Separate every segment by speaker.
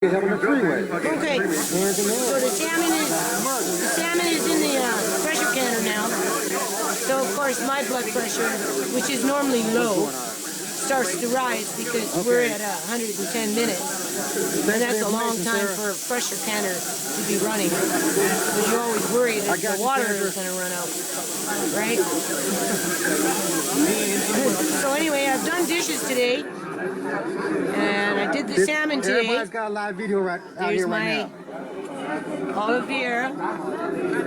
Speaker 1: Okay, so the salmon is in the pressure canner now. So of course my blood pressure, which is normally low, starts to rise because we're at 110 minutes. And that's a long time for a pressure canner to be running. Because you always worry that the water is going to run out, right? So anyway, I've done dishes today. And I did the salmon today.
Speaker 2: Everybody's got a live video out here right now.
Speaker 1: Olive Vera.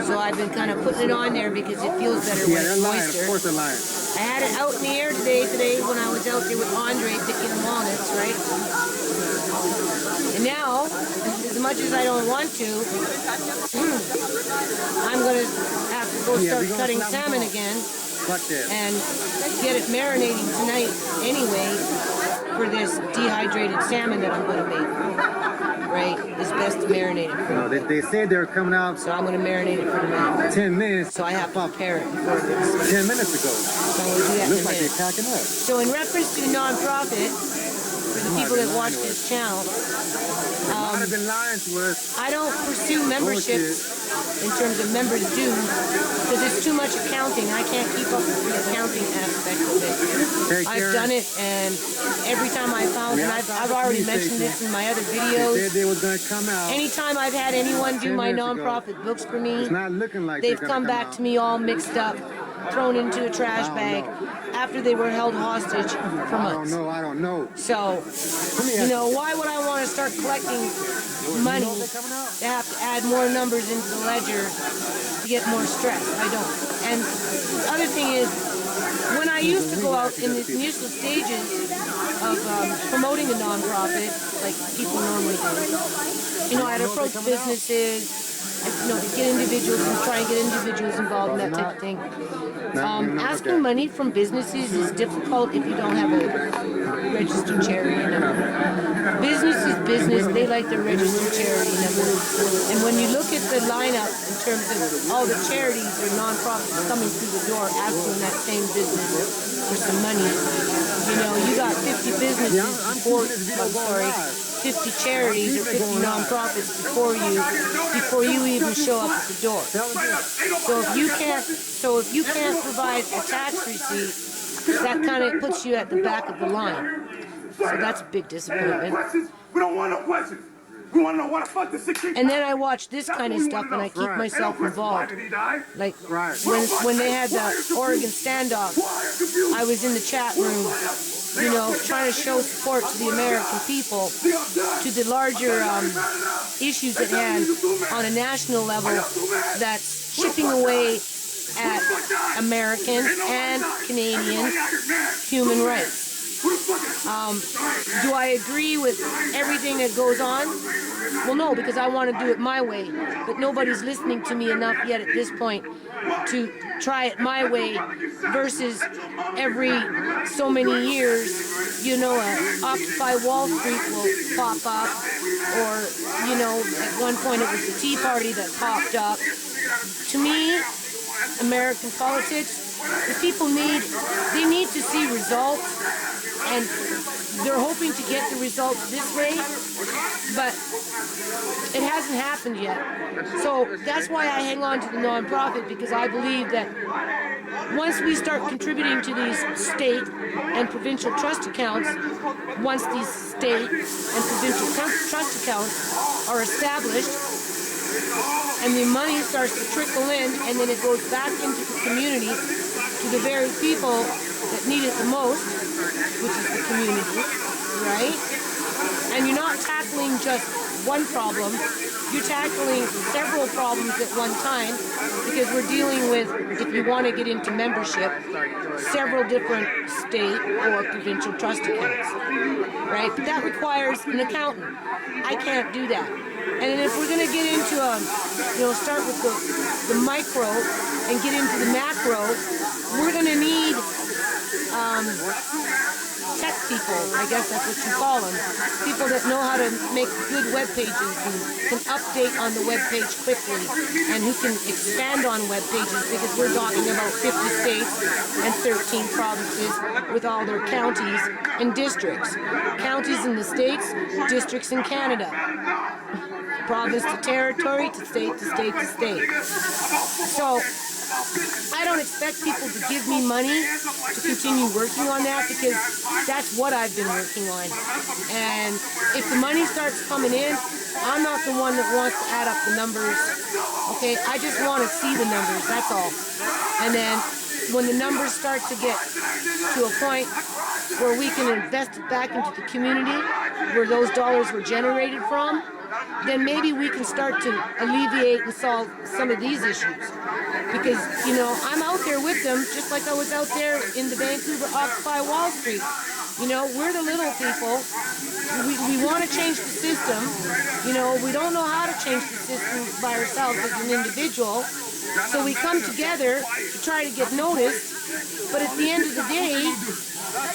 Speaker 1: So I've been kind of putting it on there because it feels better when it's moister.
Speaker 2: Of course they're lying.
Speaker 1: I had it out in the air today when I was out there with Andre picking walnuts, right? And now, as much as I don't want to, I'm going to have to go start cutting salmon again and get it marinating tonight anyway for this dehydrated salmon that I'm going to make. Right? It's best to marinate it.
Speaker 2: No, they said they were coming out.
Speaker 1: So I'm going to marinate it for tonight.
Speaker 2: 10 minutes.
Speaker 1: So I have to prepare it before this.
Speaker 2: 10 minutes ago.
Speaker 1: So I'm going to do that
Speaker 2: looks like they're packing up.
Speaker 1: So in reference to non-profit, for the people that watch this channel,
Speaker 2: I've been lying to us.
Speaker 1: I don't pursue memberships in terms of members' dues because it's too much accounting. I can't keep up with the accounting aspect of it. I've done it, and every time I found, and I've already mentioned this in my other videos.
Speaker 2: They said they was going to come out.
Speaker 1: Anytime I've had anyone do my non-profit books for me,
Speaker 2: it's not looking like
Speaker 1: they've come back to me all mixed up, thrown into a trash bag after they were held hostage for months.
Speaker 2: I don't know.
Speaker 1: So, you know, why would I want to start collecting money to have to add more numbers into the ledger to get more stress? I don't. And the other thing is, when I used to go out in the initial stages of promoting a nonprofit, like people normally do, you know, I'd approach businesses, you know, get individuals and try and get individuals involved in that type of thing. Asking money from businesses is difficult if you don't have a registered charity number. Business is business, they like their registered charity number. And when you look at the lineup in terms of all the charities or nonprofits coming through the door asking that same business for some money, you know, you got 50 businesses before, 50 charities or 50 nonprofits before you even show up at the door. So if you can't provide a tax receipt, that kind of puts you at the back of the line. So that's a big disappointment.
Speaker 3: We don't want no questions. We want to know why the fuck this shit.
Speaker 1: And then I watch this kind of stuff and I keep myself involved. Like when they had the Oregon standoff, I was in the chat room, you know, trying to show support to the American people, to the larger issues at hand on a national level that's chipping away at American and Canadian human rights. Do I agree with everything that goes on? Well, no, because I want to do it my way. But nobody's listening to me enough yet at this point to try it my way versus every so many years, you know, Occupy Wall Street will pop up, or, you know, at one point it was the Tea Party that popped up. To me, American politics, the people need to see results, and they're hoping to get the results this way, but it hasn't happened yet. So that's why I hang on to the nonprofit, because I believe that once we start contributing to these state and provincial trust accounts, once these state and provincial trust accounts are established, and the money starts to trickle in, and then it goes back into the community to the very people that need it the most, which is the community, right? And you're not tackling just one problem, you're tackling several problems at one time, because we're dealing with, if you want to get into membership, several different state or provincial trust accounts, right? But that requires an accountant. I can't do that. And if we're going to get into start with the micro and get into the macro, we're going to need tech people, I guess that's what you call them. People that know how to make good web pages and can update on the web page quickly and who can expand on web pages, because we're talking about 50 states and 13 provinces with all their counties and districts. Counties in the states, districts in Canada. Province to territory, to state to state to state. So I don't expect people to give me money to continue working on that, because that's what I've been working on. And if the money starts coming in, I'm not the one that wants to add up the numbers. Okay, I just want to see the numbers, that's all. And then when the numbers start to get to a point where we can invest it back into the community, where those dollars were generated from, then maybe we can start to alleviate and solve some of these issues. Because, you know, I'm out there with them, just like I was out there in the Vancouver Occupy Wall Street. You know, we're the little people. We want to change the system. You know, we don't know how to change the system by ourselves as an individual. So we come together to try to get noticed. But at the end of the day,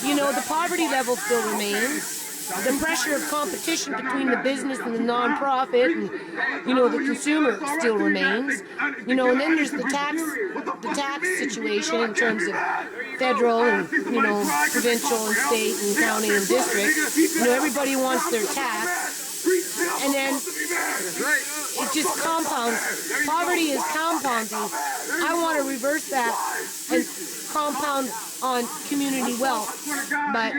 Speaker 1: you know, the poverty level still remains. The pressure of competition between the business and the nonprofit and, you know, the consumer still remains. You know, and then there's the tax situation in terms of federal and, you know, provincial and state and county and district. You know, everybody wants their tax. And then it just compounds. Poverty is compounding. I want to reverse that and compound on community wealth, but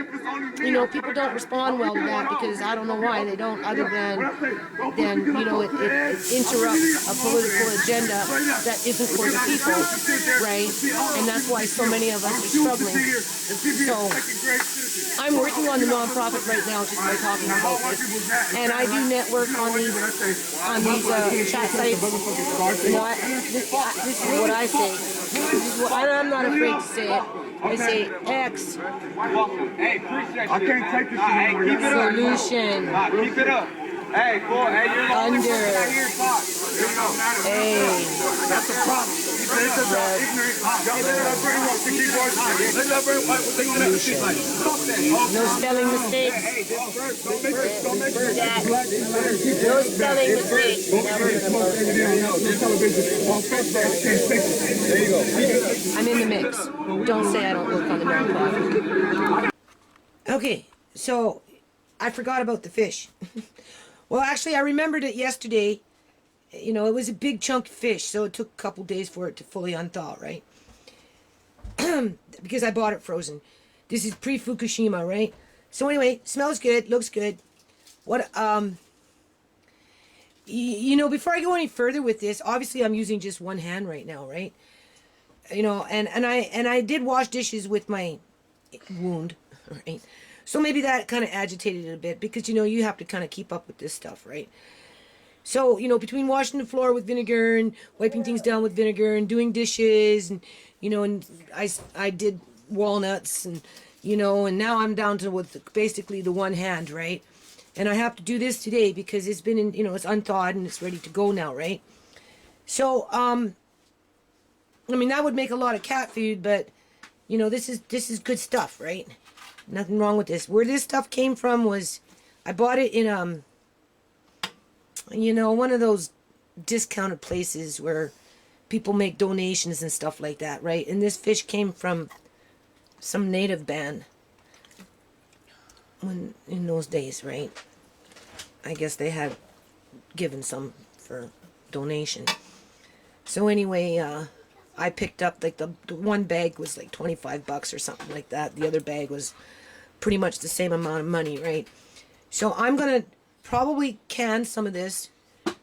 Speaker 1: you know, people don't respond well to that, because I don't know why they don't, other than you know, it interrupts a political agenda that isn't for the people, right? And that's why so many of us are struggling. So I'm working on the nonprofit right now just by talking about this, and I do network on these chat sites. You know, this is what I say. This is what, I'm not afraid to say it. I say X.
Speaker 3: Hey, I can't take this anymore. Keep it up.
Speaker 1: Solution.
Speaker 3: Keep it up. Hey, boy, hey, you're the only
Speaker 1: Under.
Speaker 3: person out here talk.
Speaker 1: Hey.
Speaker 3: That's the problem. It's about ignorant. Y'all let that brainwash the keyboard. Let that brainwash what they gonna have to say. Stop that.
Speaker 1: No spelling mistakes.
Speaker 3: Hey, don't make it. Don't make it.
Speaker 1: No spelling mistakes.
Speaker 3: There you go.
Speaker 1: I'm in the mix. Don't say I don't work on the nonprofit. Okay, so I forgot about the fish. Well, actually, I remembered it yesterday. You know, it was a big chunk of fish, so it took a couple days for it to fully unthaw, right? Because I bought it frozen. This is pre-Fukushima, right? So anyway, smells good, looks good. What, you know, before I go any further with this, obviously I'm using just one hand right now, right? You know, and I did wash dishes with my wound, right? So maybe that kind of agitated it a bit, because, you know, you have to kind of keep up with this stuff, right? So, you know, between washing the floor with vinegar and wiping things down with vinegar and doing dishes and, you know, and I did walnuts and, you know, and now I'm down to with basically the one hand, right? And I have to do this today because it's been in, you know, it's unthawed and it's ready to go now, right? So, I mean, that would make a lot of cat food, but, you know, this is good stuff, right? Nothing wrong with this. Where this stuff came from was, I bought it in, you know, one of those discounted places where people make donations and stuff like that, right? And this fish came from some native band when in those days, right? I guess they had given some for donation. So anyway, I picked up, like, the one bag was like $25 or something like that. The other bag was pretty much the same amount of money, right? So I'm gonna probably can some of this,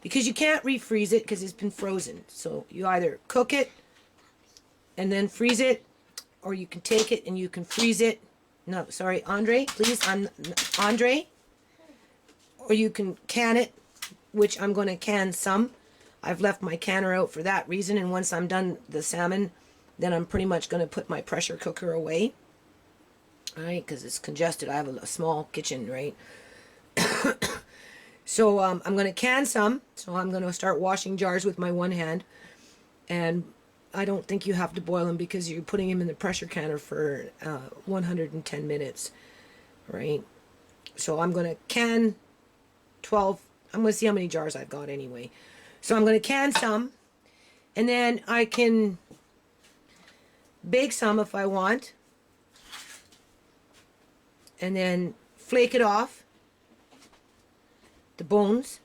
Speaker 1: because you can't refreeze it because it's been frozen. So you either cook it and then freeze it, or you can take it and you can freeze it. No, sorry, Andre, please, Andre. Or you can can it, which I'm going to can some. I've left my canner out for that reason, and once I'm done the salmon, then I'm pretty much going to put my pressure cooker away. Alright, because it's congested. I have a small kitchen, right? So I'm going to can some. So I'm going to start washing jars with my one hand. And I don't think you have to boil them because you're putting them in the pressure canner for 110 minutes. right? So I'm going to can 12. I'm going to see how many jars I've got anyway. So I'm going to can some, and then I can bake some if I want, and then flake it off, the bones,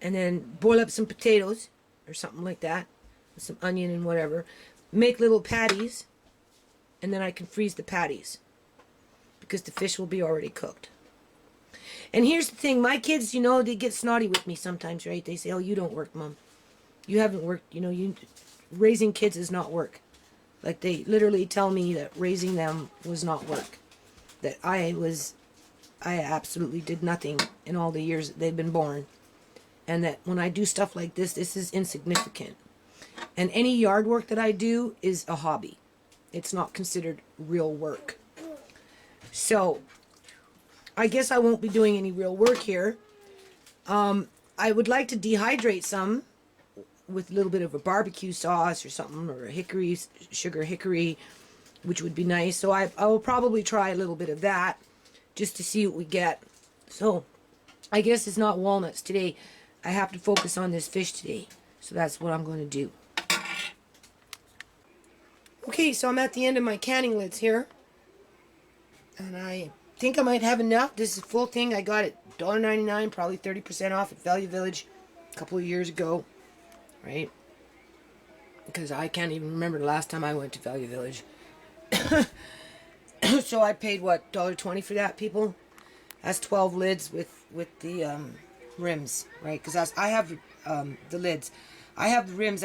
Speaker 1: and then boil up some potatoes or something like that, with some onion and whatever. Make little patties, and then I can freeze the patties because the fish will be already cooked. And here's the thing, my kids, you know, they get snotty with me sometimes, right? They say, oh, you don't work, Mom. You haven't worked, you know, raising kids is not work. Like, they literally tell me that raising them was not work. That I absolutely did nothing in all the years that they've been born. And that when I do stuff like this is insignificant. And any yard work that I do is a hobby. It's not considered real work. So, I guess I won't be doing any real work here. I would like to dehydrate some with a little bit of a barbecue sauce or something, or a sugar hickory, which would be nice. So I will probably try a little bit of that just to see what we get. So I guess it's not walnuts today. I have to focus on this fish today. So that's what I'm going to do. Okay, so I'm at the end of my canning lids here. And I think I might have enough. This is a full thing. I got it $1.99, probably 30% off at Value Village a couple of years ago. Right? Because I can't even remember the last time I went to Value Village. So I paid, what, $1.20 for that, people? That's 12 lids with the rims, right? Because I have the lids. I have the rims.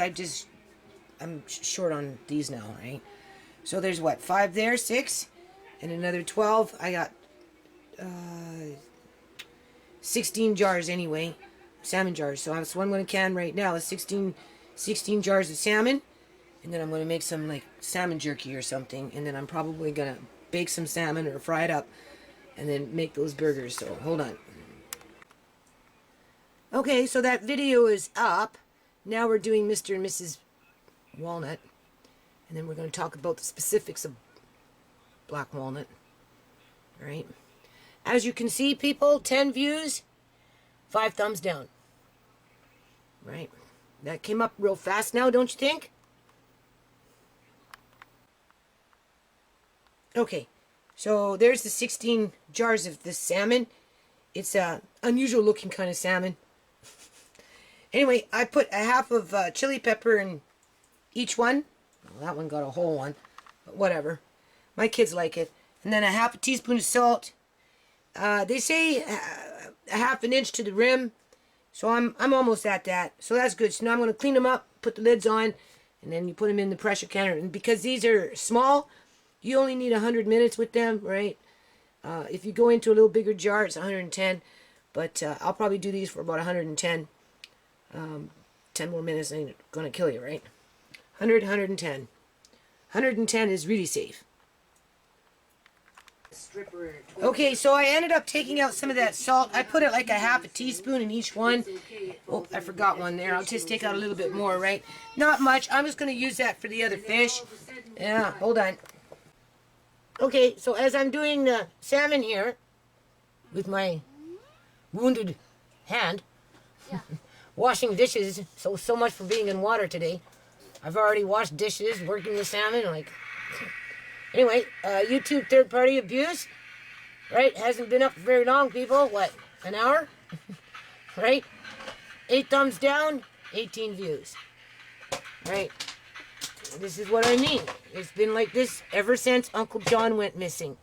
Speaker 1: I'm short on these now, right? So there's, what, 5 there, 6, and another 12. I got 16 jars anyway. Salmon jars. So that's what I'm going to can right now is 16 jars of salmon, and then I'm going to make some like salmon jerky or something, and then I'm probably going to bake some salmon or fry it up and then make those burgers. So hold on. Okay, so that video is up. Now we're doing Mr. and Mrs. Walnut, and then we're going to talk about the specifics of black walnut. All right. As you can see, people, 10 views, 5 thumbs down. Right. That came up real fast now, don't you think? Okay. So there's the 16 jars of this salmon. It's a unusual looking kind of salmon. Anyway, I put a half of chili pepper in each one. Well, that one got a whole one, but whatever. My kids like it. And then a half a teaspoon of salt. They say a half an inch to the rim. So I'm almost at that. So that's good. So now I'm going to clean them up, put the lids on, and then you put them in the pressure canner. And because these are small, you only need 100 minutes with them, right? If you go into a little bigger jar, it's 110. But I'll probably do these for about 110. 10 more minutes ain't going to kill you, right? 100, 110. 110 is really safe. Okay, so I ended up taking out some of that salt. I put it like a half a teaspoon in each one. Oh, I forgot one there. I'll just take out a little bit more, right? Not much. I'm just going to use that for the other fish. Yeah, hold on. Okay, so as I'm doing the salmon here with my wounded hand, washing dishes, so much for being in water today. I've already washed dishes, working the salmon, like... Anyway, YouTube third-party abuse, right? Hasn't been up for very long, people. What, an hour? Right? 8 thumbs down, 18 views. Right? This is what I mean. It's been like this ever since Uncle John went missing.